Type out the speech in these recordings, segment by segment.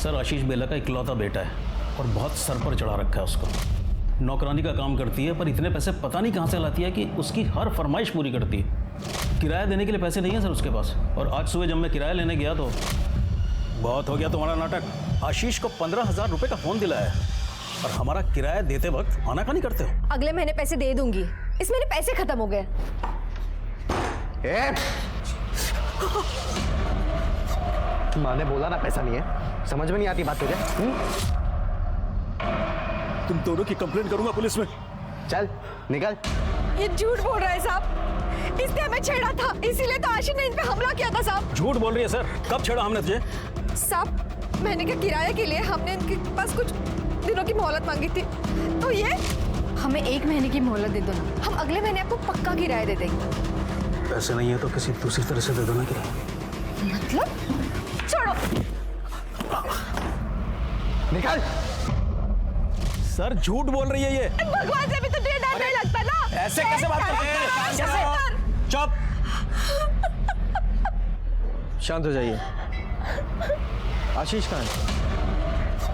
Sir आशीष बेला का इकलौता बेटा है और बहुत सर पर चढ़ा रखा है उसको। नौकरानी का काम करती है पर इतने पैसे पता नहीं कहाँ से लाती है कि उसकी हर फरमाइश पूरी करती है। किराया देने के लिए पैसे नहीं है सर उसके पास। और आज सुबह जब मैं किराया लेने गया तो बहुत हो गया तुम्हारा नाटक। आशीष को 15,000 रुपये का फ़ोन दिलाया है और हमारा किराया देते वक्त आनाकानी करते हो। अगले महीने पैसे दे दूंगी। इस महीने पैसे खत्म हो गए। माँ ने बोला ना पैसा नहीं है, समझ में नहीं आती बात तुझे? तुम दोनों की कंप्लेंट करूंगा पुलिस में। चल निकल। ये झूठ बोल रहा है साहब। इसने हमें छेड़ा था, इसीलिए तो आशीष ने इन पे हमला किया था साहब। झूठ बोल रही है सर। कब छेड़ा हमने तुझे? साहब महीने के किराए के लिए हमने इनके पास कुछ दिनों की मोहलत मांगी थी, तो ये हमें 1 महीने की मोहलत दे दो ना, हम अगले महीने आपको पक्का किराया दे देंगे। पैसे नहीं है तो किसी दूसरी तरह से दे दो ना किराया। मतलब छोड़ो। निकल। सर झूठ बोल रही है ये। भगवान से भी तो तुझे डर नहीं लगता ना? ऐसे कैसे बात करते हैं? चुप। शांत हो जाइए। आशीष कहाँ है?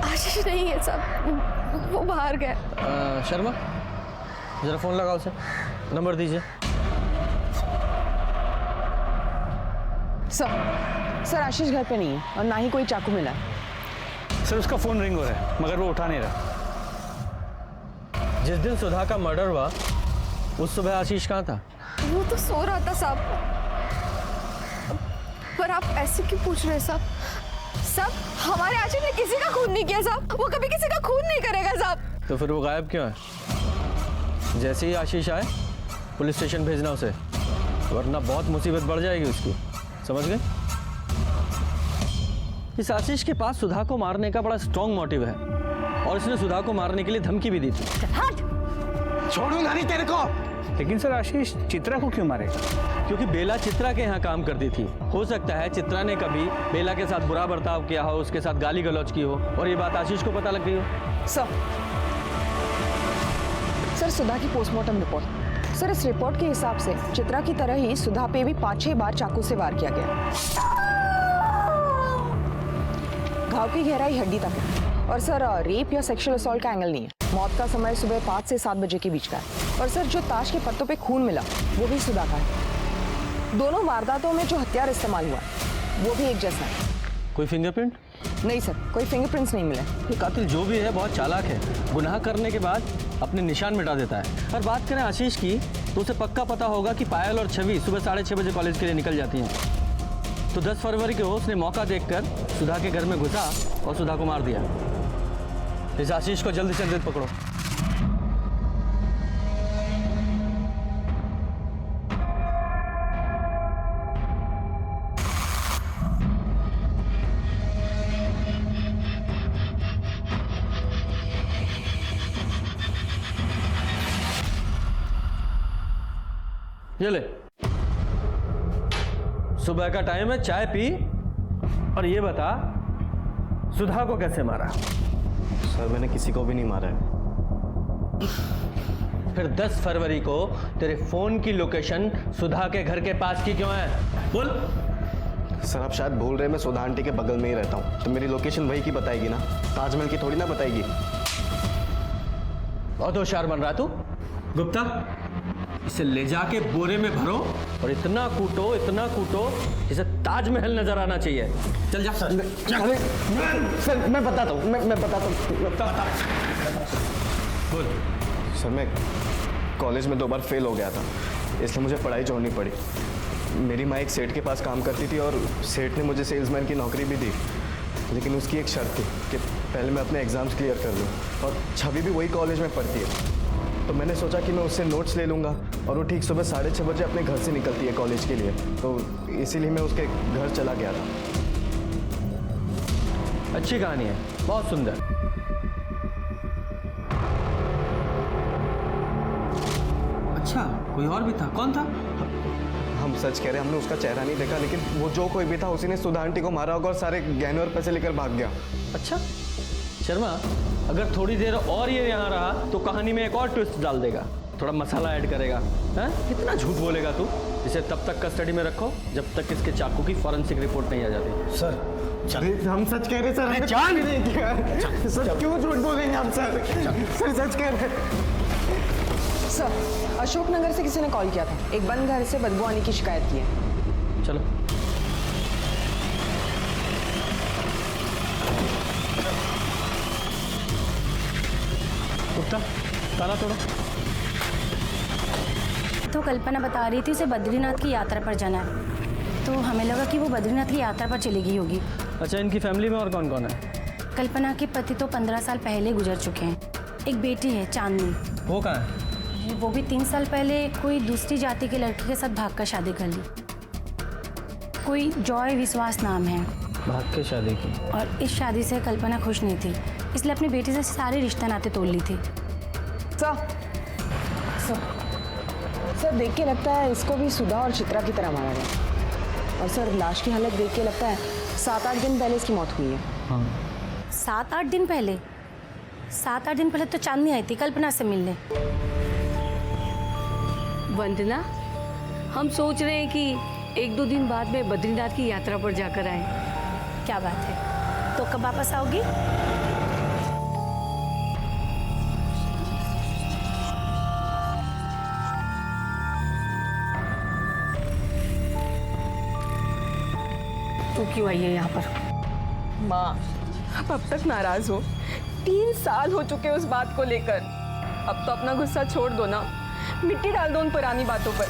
आशीष नहीं है साहब, वो बाहर गए। शर्मा जरा फोन लगाओ उसे, नंबर दीजिए। सर आशीष घर पे नहीं है और ना ही कोई चाकू मिला है। सर उसका फोन रिंग हो रहा है मगर वो उठा नहीं रहा। जिस दिन सुधा का मर्डर हुआ उस सुबह आशीष कहाँ था? वो तो सो रहा था साहब। पर आप ऐसे क्यों पूछ रहे हैं साहब? साहब हमारे आशीष ने किसी का खून नहीं किया साहब, वो कभी किसी का खून नहीं करेगा साहब। तो फिर वो गायब क्यों है? जैसे ही आशीष आए पुलिस स्टेशन भेजना उसे, वरना बहुत मुसीबत बढ़ जाएगी उसकी, समझ गए? इस आशीष के पास सुधा को मारने का बड़ा स्ट्रॉन्ग मोटिव है और इसने सुधा को मारने के लिए धमकी भी दी थी। छोड़ूंगा नहीं तेरे को। लेकिन सर आशीष चित्रा को क्यों मारेगा? क्योंकि बेला चित्रा के यहाँ काम करती थी। हो सकता है चित्रा ने कभी बेला के साथ बुरा बर्ताव किया हो, उसके साथ गाली गलौज की हो और ये बात आशीष को पता लग गई हो। सर सुधा की पोस्टमार्टम रिपोर्ट। सर इस रिपोर्ट के हिसाब से चित्रा की तरह ही सुधा पे भी 5-6 बार चाकू से वार किया गया। घाव की गहराई हड्डी तक है और सर रेप या सेक्सुअल असॉल्ट का एंगल नहीं है। मौत का समय सुबह 5 से 7 बजे के बीच का है और सर जो ताश के पत्तों पे खून मिला वो भी सुधा का है। दोनों वारदातों में जो हथियार इस्तेमाल हुआ है वो भी एक जैसा है। कोई फिंगरप्रिंट? नहीं सर, कोई फिंगरप्रिंट्स नहीं मिले। ये कातिल जो भी है बहुत चालाक है। गुनाह करने के बाद अपने निशान मिटा देता है। और बात करें आशीष की तो उसे पक्का पता होगा कि पायल और छवि सुबह 6:30 बजे कॉलेज के लिए निकल जाती हैं। तो 10 फरवरी को उसने मौका देखकर सुधा के घर में घुसा और सुधा को मार दिया। इस आशीष को जल्दी से जल्द पकड़ो। ये ले, सुबह का टाइम है, चाय पी और ये बता सुधा को कैसे मारा? सर मैंने किसी को भी नहीं मारा है। फिर 10 फरवरी को तेरे फोन की लोकेशन सुधा के घर के पास की क्यों है? बोल। सर आप शायद भूल रहे, मैं सुधा आंटी के बगल में ही रहता हूँ, तो मेरी लोकेशन वही की बताएगी ना, ताजमहल की थोड़ी ना बताएगी। बहुत होशियार बन रहा तू। गुप्ता इसे ले जाके बोरे में भरो और इतना कूटो जिसे ताजमहल नजर आना चाहिए। चल जा। सर मैं बताता हूँ, मैं बताता हूँ। बोल। सर मैं कॉलेज में 2 बार फेल हो गया था, इसलिए मुझे पढ़ाई छोड़नी पड़ी। मेरी माँ एक सेठ के पास काम करती थी और सेठ ने मुझे सेल्समैन की नौकरी भी दी, लेकिन उसकी एक शर्त थी कि पहले मैं अपने एग्ज़ाम्स क्लियर कर लूँ। और छवि भी वही कॉलेज में पढ़ती है, तो मैंने सोचा कि मैं उससे नोट्स ले लूँगा और वो ठीक सुबह 6:30 बजे अपने घर से निकलती है कॉलेज के लिए, तो इसीलिए मैं उसके घर चला गया था। अच्छी कहानी है, बहुत सुंदर। अच्छा कोई और भी था? कौन था? हम सच कह रहे हैं, हमने उसका चेहरा नहीं देखा, लेकिन वो जो कोई भी था उसी ने सुधा आंटी को मारा होगा और सारे गहने और पैसे लेकर भाग गया। अच्छा शर्मा, अगर थोड़ी देर और ये यहाँ रहा तो कहानी में एक और ट्विस्ट डाल देगा, थोड़ा मसाला ऐड करेगा। हैं? कितना झूठ बोलेगा तू? इसे तब तक कस्टडी में रखो जब तक इसके चाकू की फॉरेंसिक रिपोर्ट नहीं आ जाती। सर अरे हम सच कह रहे सर, हमने कुछ भी नहीं किया सर। क्यों झूठ बोलेंगे हम सर? सर सच कह रहे। सर अशोकनगर से किसी ने कॉल किया था, एक बंद घर से बदबू आने की शिकायत की है। चलो। कुत्ता ताला तोड़ो। तो कल्पना बता रही थी उसे बद्रीनाथ की यात्रा पर जाना है, तो हमें लगा कि वो बद्रीनाथ की यात्रा पर चली गई होगी। अच्छा, इनकी फैमिली में और कौन कौन है? कल्पना के पति तो 15 साल पहले गुजर चुके हैं। एक बेटी है चांदनी, वो कहाँ है? वो भी 3 साल पहले कोई दूसरी जाति के लड़के के साथ भागकर शादी कर ली। कोई जॉय विश्वास नाम है। भाग के शादी की। और इस शादी से कल्पना खुश नहीं थी, इसलिए अपनी बेटी से सारे रिश्ते नाते तोड़ ली थी। सर देख के लगता है इसको भी सुधा और चित्रा की तरह मारा गया। और सर लाश की हालत देख के लगता है 7-8 दिन पहले इसकी मौत हुई है। हाँ। 7-8 दिन पहले? 7-8 दिन पहले तो चांदनी आई थी कल्पना से मिलने। वंदना, हम सोच रहे हैं कि 1-2 दिन बाद में बद्रीनाथ की यात्रा पर जाकर आए। क्या बात है, तो कब वापस आओगी? तू क्यों आई है यहाँ पर? माँ आप अब तक नाराज हो। 3 साल हो चुके उस बात को लेकर। अब तो अपना गुस्सा छोड़ दो ना, मिट्टी डाल दो उन पुरानी बातों पर।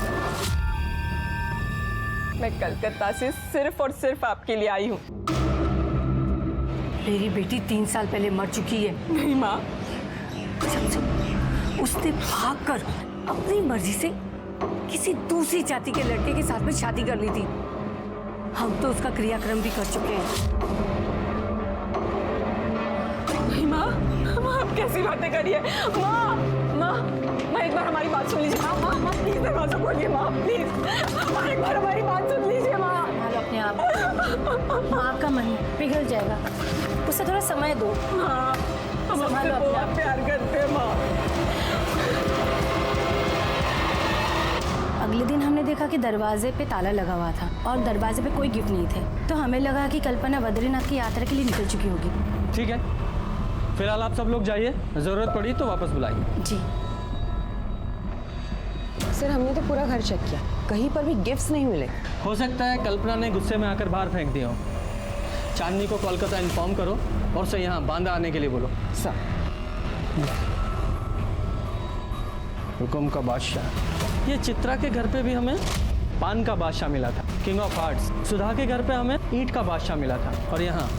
मैं कलकत्ता से सिर्फ और सिर्फ आपके लिए आई हूँ। मेरी बेटी 3 साल पहले मर चुकी है। नहीं माँ, उसने भागकर अपनी मर्जी से किसी दूसरी जाति के लड़के के साथ में शादी कर ली थी। हम तो उसका क्रियाक्रम भी कर चुके हैं। नहीं माँ, आप कैसी बातें करिए? माँ एक बार हमारी बात सुन लीजिए। माँ प्लीज दरवाजा खोलिए। माँ प्लीज, एक बार हमारी बात सुन लीजिए। माँ अपने आप माँ का मन पिघल जाएगा, उसे थोड़ा समय दो। हम आपसे संभालो अपने बहुत आप। प्यार करते हैं माँ। अगले दिन हमने देखा कि दरवाजे पे ताला लगा हुआ था और दरवाजे पे कोई गिफ्ट नहीं थे, तो हमें लगा कि कल्पना बद्रीनाथ की यात्रा के लिए निकल चुकी होगी। ठीक है, फिलहाल आप सब लोग जाइए, जरूरत पड़ी तो वापस बुलाइए। जी सर हमने तो पूरा घर चेक किया, कहीं पर भी गिफ्ट्स नहीं मिले। हो सकता है कल्पना ने गुस्से में आकर बाहर फेंक दिया हो। चांदनी को कोलकाता इन्फॉर्म करो और उसे यहाँ बांदा आने के लिए बोलो। सर हुकुम का बादशाह। ये चित्रा के घर पे भी हमें पान का बादशाह मिला था, किंग ऑफ हार्ट्स। सुधा के घर पे हमें ईंट का बादशाह मिला था, और यहाँ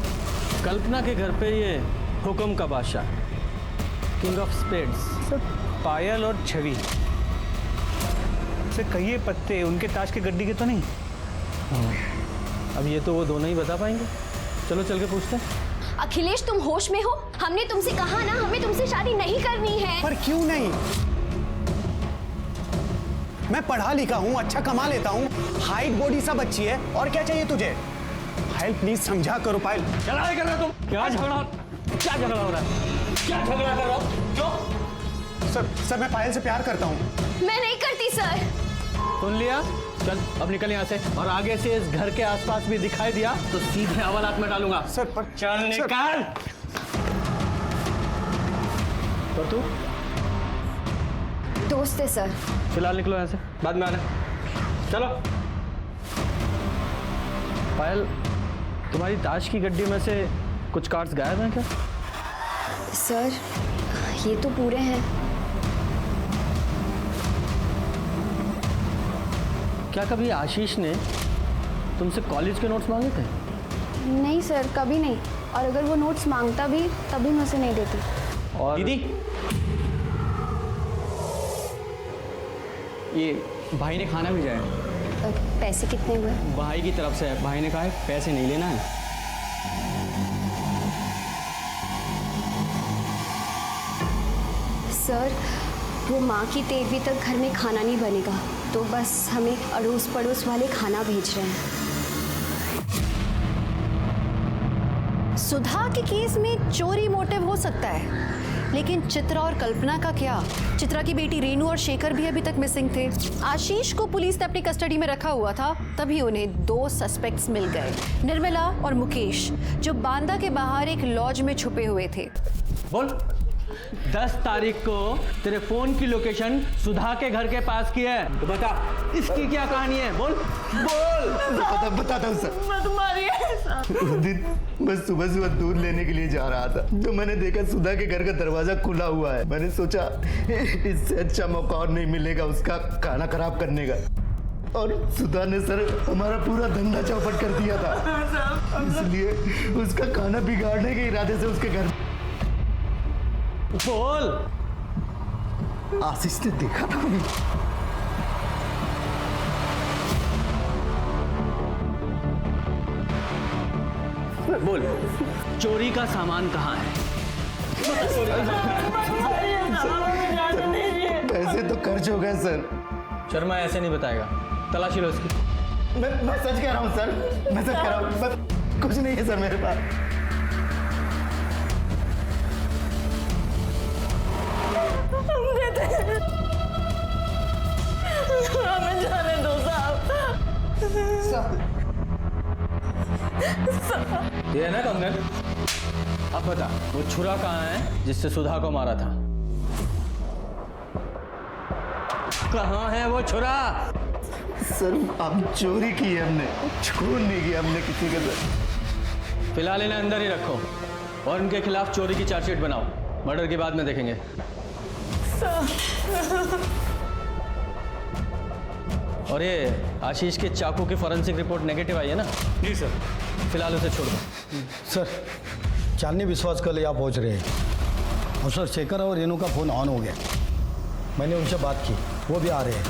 कल्पना के घर पे ये हुकुम का बादशाह, किंग ऑफ स्पेड्स। सर पायल और छवि से कहिए पत्ते उनके ताश के गड्डी के तो नहीं? अब ये तो वो दोनों ही बता पाएंगे। चलो चल के पूछते हैं। अखिलेश तुम होश में हो? हमने तुमसे कहा ना हमें तुमसे शादी नहीं करनी है। पर क्यों नहीं? मैं पढ़ा लिखा हूँ, अच्छा कमा लेता हूँ, हाइट बॉडी सब अच्छी है, और क्या चाहिए तुझे? पायल प्लीज समझा करो। पायल क्या कर रहे हो तुम? क्या झगड़ा हो रहा है? क्या झगड़ा कर रहे हो? क्यों? सर मैं पायल से प्यार करता हूँ। मैं नहीं करती सर। सुन लिया? चल अब निकल यहाँ से, और आगे से इस घर के आसपास भी दिखाई दिया तो सीधे हवालात में डालूंगा। सर पर चल निकाल। और तू? दोस्त है सर। फिलहाल निकलो यहाँ से, बाद में आना। चलो। पायल, तुम्हारी ताश की गड्डी में से कुछ कार्ड्स गायब हैं क्या? सर ये तो पूरे हैं। क्या कभी आशीष ने तुमसे कॉलेज के नोट्स मांगे थे? नहीं सर कभी नहीं, और अगर वो नोट्स मांगता भी तभी मैं उसे नहीं देती। और दीदी, ये भाई ने खाना भेजा है। पैसे कितने हुए? भाई की तरफ से है, भाई ने कहा है पैसे नहीं लेना है। सर वो माँ की 13वीं तक घर में खाना नहीं बनेगा, तो बस हमें अड़ोस पड़ोस वाले खाना भेज रहे हैं। सुधा के केस में चोरी मोटिव हो सकता है, लेकिन चित्रा और कल्पना का क्या? चित्रा की बेटी रेनू और शेखर भी अभी तक मिसिंग थे। आशीष को पुलिस ने अपनी कस्टडी में रखा हुआ था, तभी उन्हें 2 सस्पेक्ट्स मिल गए, निर्मला और मुकेश, जो बांदा के बाहर एक लॉज में छुपे हुए थे। बोल 10 तारीख को तेरे फोन की लोकेशन सुधा के घर के पास की है, तो बता इसकी क्या कहानी है? बोल बोल। बताता हूँ सर। उस दिन मैं सुबह सुबह दूध लेने के लिए जा रहा था, तो मैंने देखा सुधा के घर का दरवाजा खुला हुआ है। मैंने सोचा इससे अच्छा मौका और नहीं मिलेगा उसका खाना खराब करने का, और सुधा ने सर हमारा पूरा धंधा चौपट कर दिया था, इसलिए उसका खाना बिगाड़ने के इरादे से उसके घर। बोल। आशीष ने देखा था मुझे। बोल, चोरी का सामान कहाँ है? पैसे तो खर्च हो गए सर। शर्मा ऐसे नहीं बताएगा, तलाशी लो इसकी। मैं सच कह रहा हूँ सर, मैं सच कह रहा हूँ, कुछ नहीं है सर मेरे पास। हमें जाने दो साहब। ये है ना कंगन? अब बता वो छुरा कहाँ है जिससे सुधा को मारा था? कहाँ है वो छुरा? सर अब चोरी की है हमने, चोर नहीं किया हमने किसी के साथ। फिलहाल इन्हें अंदर ही रखो और इनके खिलाफ चोरी की चार्जशीट बनाओ, मर्डर के बाद में देखेंगे। और ये आशीष के चाकू की फॉरेंसिक रिपोर्ट नेगेटिव आई है ना? जी सर। फिलहाल उसे छोड़ दो। सर चांदनी विश्वास कल यहाँ पहुँच रहे हैं और सर शेखर और रेनू का फ़ोन ऑन हो गया, मैंने उनसे बात की, वो भी आ रहे हैं।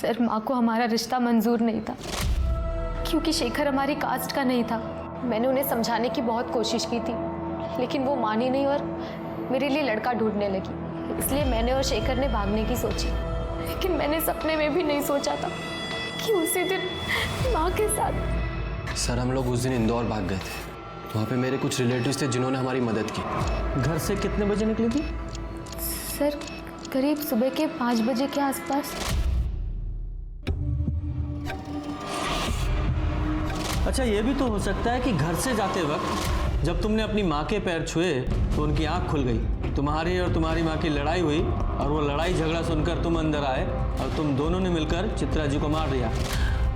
सर माँ को हमारा रिश्ता मंजूर नहीं था, क्योंकि शेखर हमारी कास्ट का नहीं था। मैंने उन्हें समझाने की बहुत कोशिश की थी, लेकिन वो मानी नहीं और मेरे लिए लड़का ढूंढने लगी। इसलिए मैंने और शेखर ने भागने की सोची, लेकिन मैंने सपने में भी नहीं सोचा था कि उसी दिन माँ के साथ। सर हम लोग उस दिन इंदौर भाग गए थे, वहाँ पे मेरे कुछ रिलेटिव्स थे जिन्होंने हमारी मदद की। घर से कितने बजे निकली थी? सर करीब सुबह के 5 बजे के आसपास। अच्छा ये भी तो हो सकता है कि घर से जाते वक्त जब तुमने अपनी माँ के पैर छुए तो उनकी आंख खुल गई, तुम्हारी और तुम्हारी माँ की लड़ाई हुई और वो लड़ाई झगड़ा सुनकर तुम अंदर आए और तुम दोनों ने मिलकर चित्रा जी को मार दिया,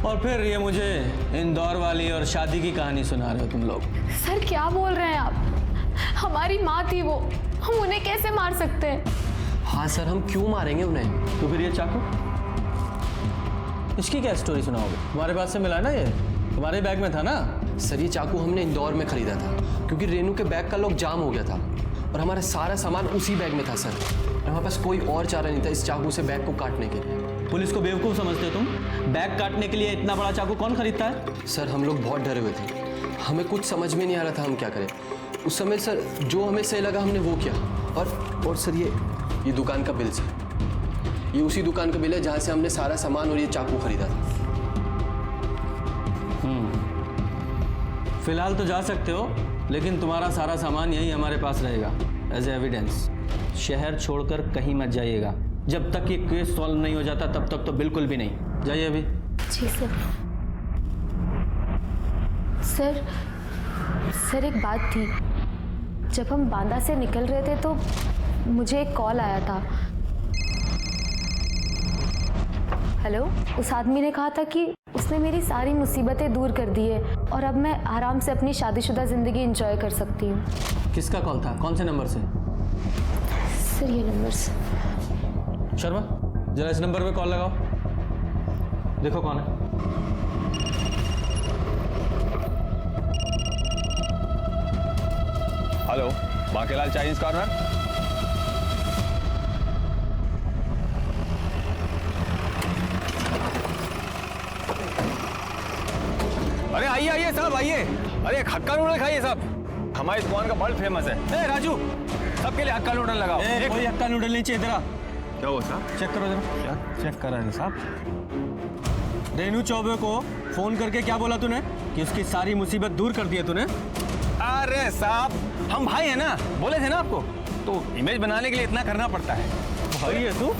और फिर ये मुझे इंदौर वाली और शादी की कहानी सुना रहे हो तुम लोग। सर क्या बोल रहे हैं आप? हमारी माँ थी वो, हम उन्हें कैसे मार सकते हैं? हाँ सर हम क्यों मारेंगे उन्हें? तो फिर ये चाकू, इसकी क्या स्टोरी सुनाओगे? तुम्हारे पास से मिला ना, ये तुम्हारे बैग में था ना? सर ये चाकू हमने इंदौर में खरीदा था, क्योंकि रेनू के बैग का लॉक जाम हो गया था और हमारा सारा सामान उसी बैग में था सर। हमारे पास कोई और चारा नहीं था इस चाकू से बैग को काटने के लिए। पुलिस को बेवकूफ़ समझते हो तुम? बैग काटने के लिए इतना बड़ा चाकू कौन खरीदता है? सर हम लोग बहुत डरे हुए थे, हमें कुछ समझ में नहीं आ रहा था हम क्या करें। उस समय सर जो हमें सही लगा हमने वो किया। और सर ये दुकान का बिल सर, ये उसी दुकान का बिल है जहाँ से हमने सारा सामान और ये चाकू खरीदा था। फिलहाल तो जा सकते हो, लेकिन तुम्हारा सारा सामान यही हमारे पास रहेगा एज एविडेंस। शहर छोड़कर कहीं मत जाइएगा, जब तक ये केस सॉल्व नहीं हो जाता तब तक तो बिल्कुल भी नहीं। जाइए अभी। जी सर। सर एक बात थी, जब हम बांदा से निकल रहे थे तो मुझे एक कॉल आया था। हेलो, उस आदमी ने कहा था कि उसने मेरी सारी मुसीबतें दूर कर दी है और अब मैं आराम से अपनी शादीशुदा ज़िंदगी एंजॉय कर सकती हूँ। किसका कॉल था? कौन से नंबर से? सर ये नंबर से। शर्मा जरा इस नंबर पे कॉल लगाओ, देखो कौन है। Hello, Bankelal Chinese corner. अरे आइए आइए साहब आइए। अरे हक्का नूडल खाइए साहब, हमारी दुकान का वर्ल्ड फेमस है। राजू सबके लिए हक्का नूडल लगाओ। कोई हक्का नूडल नहीं चाहिए तेरा। क्या हुआ साहब? चेक करो जरा। क्या चेक कर रहे हैं साहब? रेनू चौबे को फोन करके क्या बोला तूने कि उसकी सारी मुसीबत दूर कर दी है तूने? अरे साहब, हम भाई हैं ना, बोले थे ना आपको, तो इमेज बनाने के लिए इतना करना पड़ता है। भाई है तू?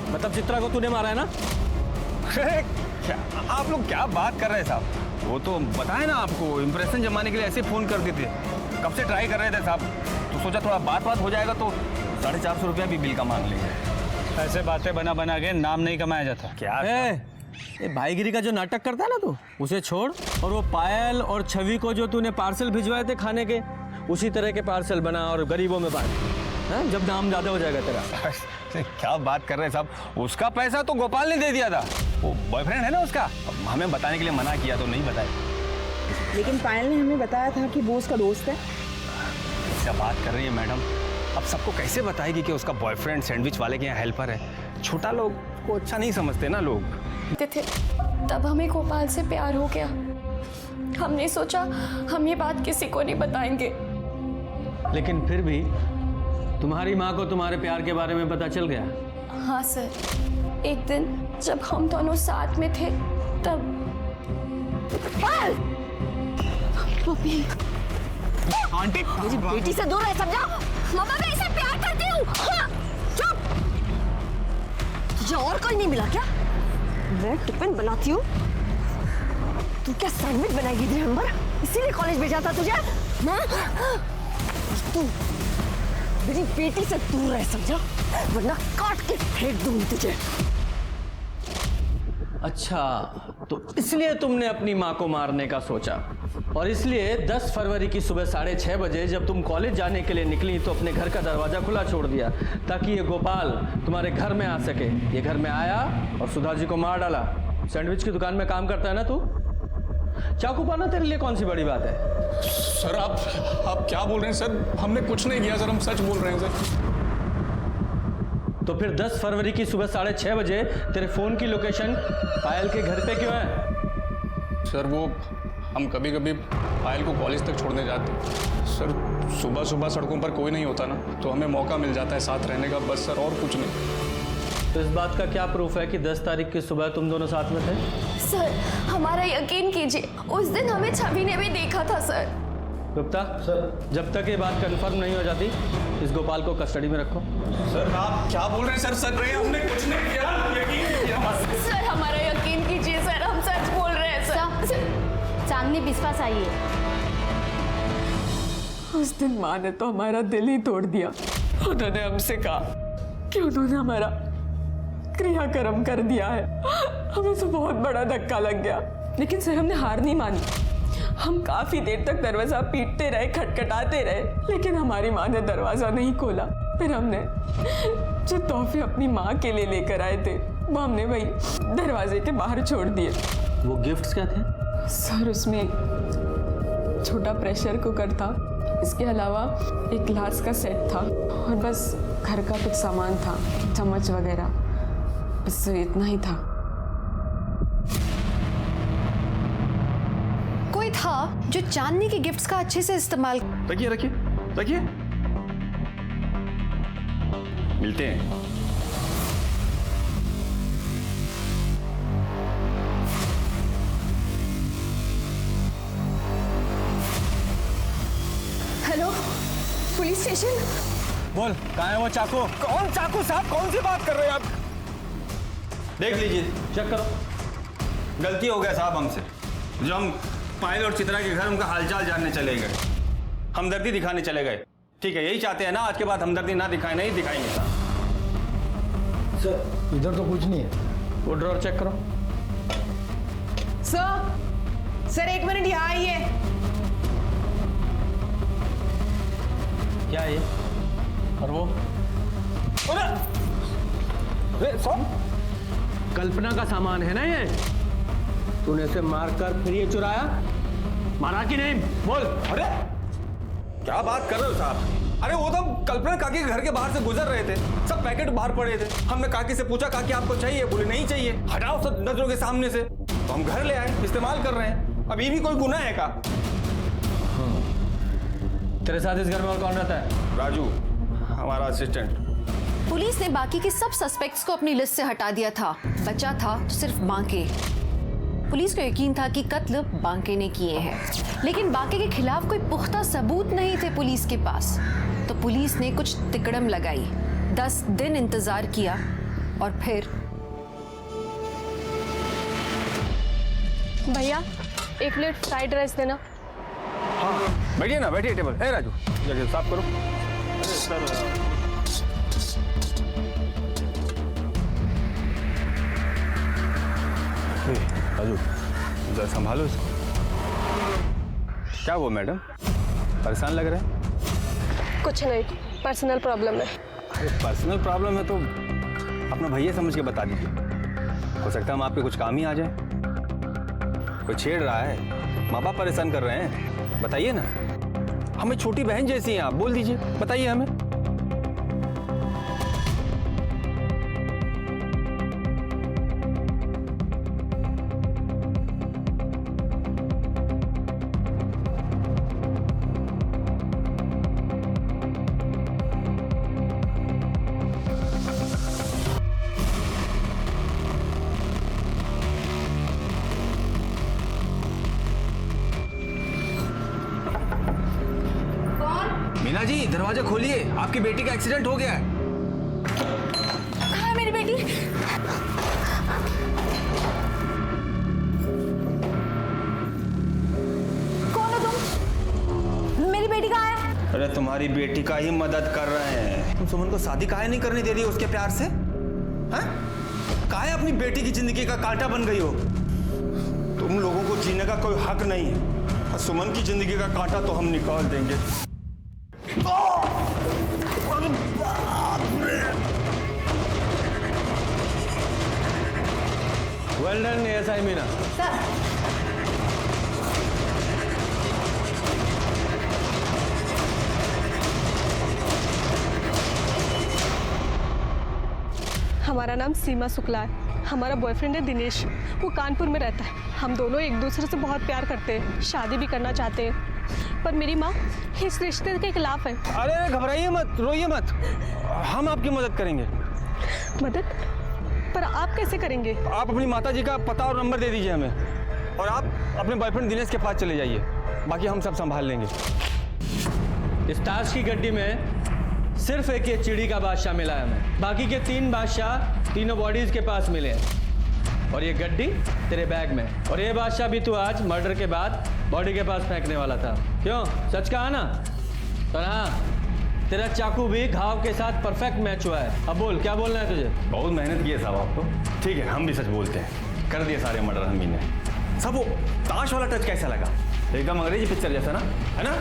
मतलब चित्रा को तूने मारा है ना? अरे क्या आप लोग क्या बात कर रहे हैं साहब? वो तो बताए ना आपको, इंप्रेशन जमाने के लिए ऐसे फोन कर देते। कब से ट्राई कर रहे थे साहब, तो सोचा थोड़ा बात हो जाएगा तो 450 रुपया भी बिल का मांग लेंगे। ऐसे बातें बना के नाम नहीं कमाया जाता। क्या ये भाईगिरी का जो नाटक करता है ना तू, उसे छोड़ और वो पायल और छवि को जो तूने पार्सल भिजवाए थे खाने के, उसी तरह के पार्सल बना और गरीबों में बांट, जब नाम ज्यादा हो जाएगा तेरा। क्या बात कर रहे हैं साहब, उसका पैसा तो गोपाल ने दे दिया था, वो बॉयफ्रेंड है ना उसका, हमें बताने के लिए मना किया तो नहीं बताया। लेकिन पायल ने हमें बताया था कि वो उसका दोस्त है। क्या बात कर रही है मैडम, अब सबको कैसे बताएगी कि उसका बॉयफ्रेंड सैंडविच वाले के यहाँ हेल्पर है? छोटा लोग को अच्छा नहीं समझते ना लोग। थे तब हमें गोपाल से प्यार हो गया। हमने सोचा हम ये बात किसी को नहीं बताएंगे। लेकिन फिर भी तुम्हारी माँ को तुम्हारे प्यार के बारे में पता चल गया? हाँ सर, एक दिन जब हम दोनों साथ में थे तब। आंटी, मेरी बेटी से दूर है, समझा? मामा, मैं इसे प्यार करती हूँ। हाँ, चुप। तुझे और कोई नहीं मिला क्या? मैं टिफिन बनाती हूँ, तू क्या सैंडविच बनाएगी दिन भर? इसीलिए कॉलेज भेजा था तुझे। तू मेरी बेटी से दूर रह, समझा? वरना काट के फेंक दूंगी तुझे। अच्छा, तो इसलिए तुमने अपनी माँ को मारने का सोचा, और इसलिए 10 फरवरी की सुबह 6:30 बजे जब तुम कॉलेज जाने के लिए निकली तो अपने घर का दरवाजा खुला छोड़ दिया ताकि ये गोपाल तुम्हारे घर में आ सके। ये घर में आया और सुधा जी को मार डाला। सैंडविच की दुकान में काम करता है ना तू? चाकू पाना तेरे लिए कौन सी बड़ी बात है? सर आप क्या बोल रहे हैं सर? हमने कुछ नहीं किया सर, हम सच बोल रहे हैं सर। तो फिर 10 फरवरी की सुबह 6:30 बजे तेरे फोन की लोकेशन पायल के घर पे क्यों है? सर वो हम कभी कभी पायल को कॉलेज तक छोड़ने जाते हैं सर। सुबह सुबह सड़कों पर कोई नहीं होता ना, तो हमें मौका मिल जाता है साथ रहने का, बस सर, और कुछ नहीं। तो इस बात का क्या प्रूफ है कि 10 तारीख की सुबह तुम दोनों साथ में थे? सर, हमारा यकीन कीजिए, उस दिन हमें छवि ने भी देखा था सर। गुप्ता सर, जब तक ये बात कंफर्म नहीं हो जाती इस गोपाल को कस्टडी में रखो। सर आप क्या बोल रहे हैं सर? सर रहे हमने कुछ नहीं किया, यकीन कीजिए। सर हमारा यकीन कीजिए सर, हम सच बोल रहे हैं सर। चांदनी विश्वास आई है। उस दिन माँ ने तो हमारा दिल ही तोड़ दिया। उन्होंने हमसे कहा कि उन्होंने हमारा क्रियाक्रम कर दिया है। हमें तो बहुत बड़ा धक्का लग गया, लेकिन सर हमने हार नहीं मानी। हम काफी देर तक दरवाजा पीटते रहे, खटखटाते रहे, लेकिन हमारी माँ ने दरवाजा नहीं खोला। फिर हमने जो तोहफे अपनी माँ के लिए लेकर आए थे वो हमने वही दरवाजे के बाहर छोड़ दिए। वो गिफ्ट्स क्या थे? सर उसमें छोटा प्रेशर कुकर था, इसके अलावा एक ग्लास का सेट था और बस घर का कुछ सामान था, चम्मच वगैरह, बस इतना ही था। कोई था जो चांदनी के गिफ्ट्स का अच्छे से इस्तेमाल। रखिए रखिए रखिए, मिलते हैं। Hello, police station. बोल, कहाँ है वो चाकू? कौन चाकू साहब? कौन सी बात कर रहे हैं आप? देख लीजिए, चेक करो। गलती हो गया साहब हमसे, जो हम पायल और चित्रा के घर उनका हालचाल जानने चले गए, हमदर्दी दिखाने चले गए। ठीक है, यही चाहते हैं ना, आज के बाद हमदर्दी ना दिखाएं? नहीं दिखाएंगे सर। इधर तो कुछ नहीं है। वो ड्रॉर चेक करो। सर 1 मिनट यहाँ आइए। क्या है ये? और वो? कल्पना का सामान है ना ये? तूने इसे मारकर फिर ये चुराया? मारा कि नहीं? बोल। अरे क्या बात कर रहे हो साहब? अरे वो तो कल्पना काकी के घर के बाहर से गुजर रहे थे, सब पैकेट बाहर पड़े थे। हमने काकी से पूछा, काकी आपको चाहिए? बोले नहीं चाहिए, हटाओ सब नजरों के सामने से। तो हम घर ले आए, इस्तेमाल कर रहे हैं। अब ये भी कोई गुनाह है का? तेरे साथ इस घर में और कौन रहता है? राजू, हमारा असिस्टेंट। पुलिस ने बाकी के सब सस्पेक्ट्स को अपनी लिस्ट से हटा दिया था, बचा था तो सिर्फ माँ के। पुलिस को यकीन था कि कत्ल बांके ने किए हैं, लेकिन बांके के खिलाफ कोई पुख्ता सबूत नहीं थे पुलिस के पास। तो पुलिस ने कुछ तिकड़म लगाई, 10 दिन इंतजार किया और फिर भैया 1 प्लेट फ्राइड राइस देना। हाँ बैठिए ना, बैठिए टेबल। ए राजू जगह साफ करो। अरे सर राजू जरा संभालो इसको। क्या वो मैडम परेशान लग रहे हैं? कुछ नहीं, पर्सनल प्रॉब्लम है। अरे पर्सनल प्रॉब्लम है तो अपना भैया समझ के बता दीजिए, हो सकता है हम आपके कुछ काम ही आ जाए। कोई छेड़ रहा है, माँ बाप परेशान कर रहे हैं, बताइए ना। हमें छोटी बहन जैसी हैं आप, बोल दीजिए, बताइए हमें। मीना जी दरवाजा खोलिए, आपकी बेटी का एक्सीडेंट हो गया है। कहाँ है मेरी बेटी? कौन हो तुम? मेरी बेटी कहाँ है? अरे तुम्हारी बेटी का ही मदद कर रहे हैं। तुम सुमन को शादी काहे नहीं करने दे रही हो उसके प्यार से? हैं? काहे अपनी बेटी की जिंदगी का कांटा बन गई हो? तुम लोगों को जीने का कोई हक नहीं है और सुमन की जिंदगी का कांटा तो हम निकाल देंगे। Well done ASI Meena. हमारा नाम सीमा शुक्ला है। हमारा बॉयफ्रेंड है दिनेश, वो कानपुर में रहता है। हम दोनों एक दूसरे से बहुत प्यार करते हैं, शादी भी करना चाहते हैं, पर मेरी माँ इस रिश्ते के खिलाफ है। अरे घबराइए मत, रोइए मत, हम आपकी मदद करेंगे। मदद? पर आप कैसे करेंगे? आप अपनी माता जी का पता और नंबर दे दीजिए हमें, और आप अपने बॉयफ्रेंड दिनेश के पास चले जाइए, बाकी हम सब संभाल लेंगे। इस ताश की गड्डी में सिर्फ एक ये चिड़ी का बादशाह मिला है हमें, बाकी के 3 बादशाह तीनों बॉडीज के पास मिले हैं, और ये गड्डी तेरे बैग में। और ये बादशाह भी तू आज मर्डर के बाद बॉडी के पास फेंकने वाला था, क्यों? सच कहा ना? और हाँ, तेरा चाकू भी घाव के साथ परफेक्ट मैच हुआ है। अब बोल, क्या बोलना है तुझे? बहुत मेहनत की है साहब आप तो। ठीक है, हम भी सच बोलते हैं, कर दिए सारे मर्डर हम ही ने। सब वो ताश वाला टच कैसा लगा? एकदम अंग्रेजी पिक्चर जैसा ना, है ना?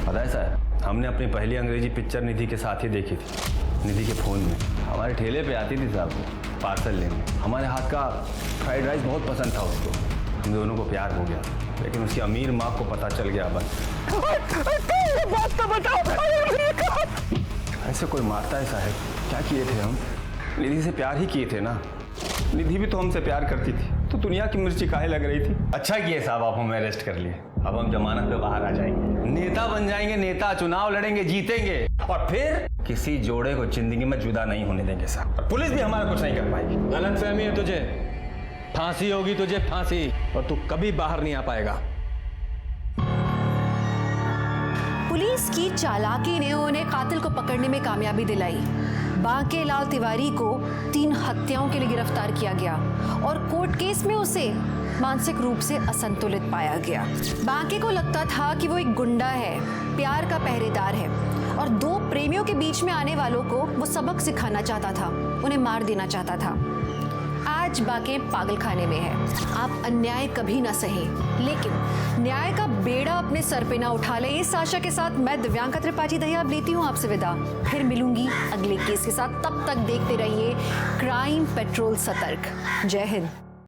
पता है सर, हमने अपनी पहली अंग्रेजी पिक्चर निधि के साथ ही देखी थी, निधि के फ़ोन में। हमारे ठेले पे आती थी साहब वो पार्सल लेने। हमारे हाथ का फ्राइड राइस बहुत पसंद था उसको, हम दोनों को प्यार हो गया, लेकिन उसकी अमीर माँ को पता चल गया। बस बात तो बताओ, ऐसे कोई मारता है साहब? क्या किए थे हम? निधि से प्यार ही किए थे ना, निधि भी तो हमसे प्यार करती थी, तो दुनिया की मिर्ची काहे लग रही थी? अच्छा किए साहब आप हमें अरेस्ट कर लिए, अब हम जमानत पे बाहर आ जाएंगे, नेता बन जाएंगे, नेता, चुनाव लड़ेंगे, जीतेंगे, और फिर किसी जोड़े को जिंदगी में जुदा नहीं होने देंगे साहब, और पुलिस भी हमारा कुछ नहीं कर पाएगी। गलतफहमी है तुझे, फांसी होगी तुझे, फांसी, और तू कभी बाहर नहीं आ पाएगा। पुलिस की चालाकी ने उन्हें कातिल को पकड़ने में कामयाबी दिलाई। बांके लाल तिवारी को 3 हत्याओं के लिए गिरफ्तार किया गया और कोर्ट केस में उसे मानसिक रूप से असंतुलित पाया गया। बांके को लगता था कि वो एक गुंडा है, प्यार का पहरेदार है, और 2 प्रेमियों के बीच में आने वालों को वो सबक सिखाना चाहता था, उन्हें मार देना चाहता था। आज बांके पागल खाने में है। आप अन्याय कभी ना सहें, लेकिन न्याय का बेड़ा अपने सर पे ना उठा ले। इस आशा के साथ मैं दिव्यांका त्रिपाठी दहिया लेती हूँ आपसे विदा। फिर मिलूंगी अगले केस के साथ, तब तक देखते रहिए क्राइम पेट्रोल सतर्क। जय हिंद।